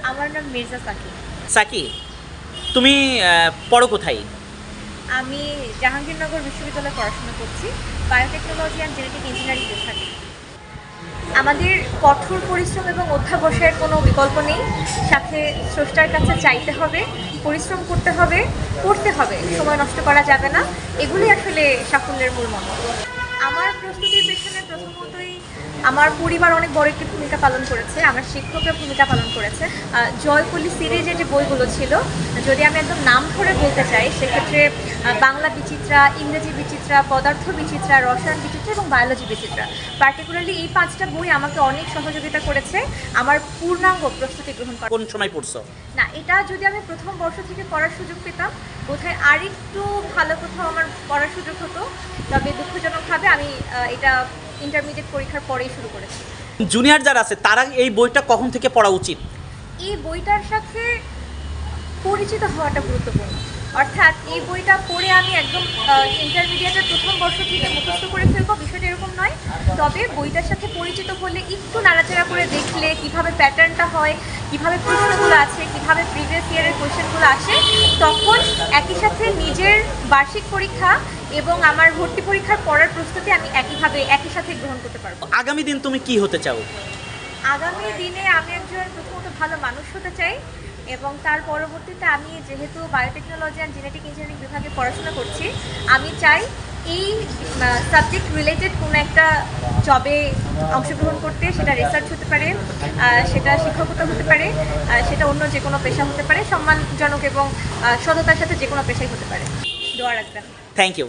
আমার নাম Mirza Psaki. Psaki, তুমি পড়ো কোথায়? আমি জাহাঙ্গীরনগর বিশ্ববিদ্যালয়ে পড়াশোনা করছি, বায়োটেকনোলজি অ্যান্ড জেনেটিক ইঞ্জিনিয়ারিং বিভাগে। আমাদের কঠোর পরিশ্রম এবং অধ্যাবসায়ের কোনো বিকল্প নেই, সাথে স্রষ্টার কাছে চাইতে হবে, পরিশ্রম করতে হবে, পড়তে হবে, সময় নষ্ট করা যাবে না। এগুলোই আসলে সাফল্যের মূল মন্ত্র। আমার প্রস্তুতির পেছনে প্রথমতই আমার পরিবার অনেক বড় একটি ভূমিকা পালন করেছে, আমার শিক্ষকরা ভূমিকা পালন করেছে। জয়কলি সিরিজের যে বইগুলো ছিল, যদি আমি একদম নাম ধরে বলতে চাই সেক্ষেত্রে বাংলা বিচিত্রা, ইংরেজি বিচিত্রা, পদার্থ বিচিত্রা, রসায়ন বিচিত্রা এবং বায়োলজি বিচিত্রা, পার্টিকুলারলি এই 5টা বই আমাকে অনেক সহযোগিতা করেছে আমার পূর্ণাঙ্গ প্রস্তুতি গ্রহণ করা। কোন সময় পড়ছো? না, এটা যদি আমি প্রথম বর্ষ থেকে পড়ার সুযোগ পেতাম বোধহয় আরেকটু ভালো কোথাও আমার পড়ার সুযোগ হতো, তবে দুঃখজনকভাবে আমি এটা ইন্টারমিডিয়েট পরীক্ষার পরেই শুরু করেছি। জুনিয়র যারা আছে তারা এই বইটা কখন থেকে পড়া উচিত? এই বইটার সাথে পরিচিত হওয়াটা গুরুত্বপূর্ণ, অর্থাৎ এই বইটা পড়ে আমি একদম ইন্টারমিডিয়েটের প্রথম বর্ষ থেকে মুখস্থ করে ফেলবো বিষয়টা এরকম নয়, তবে বইটার সাথে পরিচিত হলে একটু নাড়াচাড়া করে দেখলে কিভাবে প্যাটার্নটা হয়, কিভাবে প্রশ্নগুলো আছে, কিভাবে প্রিভিয়াস ইয়ারের কোয়েশ্চেনগুলো আসে, তখন একই সাথে নিজের বার্ষিক পরীক্ষা এবং আমার ভর্তি পরীক্ষার পড়ার প্রস্তুতি আমি একই সাথে গ্রহণ করতে পারবো। আগামী দিন তুমি কি হতে চাও? আগামী দিনে আমি একজন প্রথমত ভালো মানুষ হতে চাই, এবং তার পরবর্তীতে আমি যেহেতু বায়োটেকনোলজি অ্যান্ড জেনেটিক ইঞ্জিনিয়ারিং বিভাগে পড়াশোনা করছি, আমি চাই এই সাবজেক্ট রিলেটেড কোনো একটা জবে অংশগ্রহণ করতে। সেটা রিসার্চ হতে পারে, সেটা শিক্ষকতা হতে পারে, সেটা অন্য যে কোনো পেশা হতে পারে, সম্মানজনক এবং সততার সাথে যে কোনো পেশাই হতে পারে। দোয়া রাখবেন। Thank you.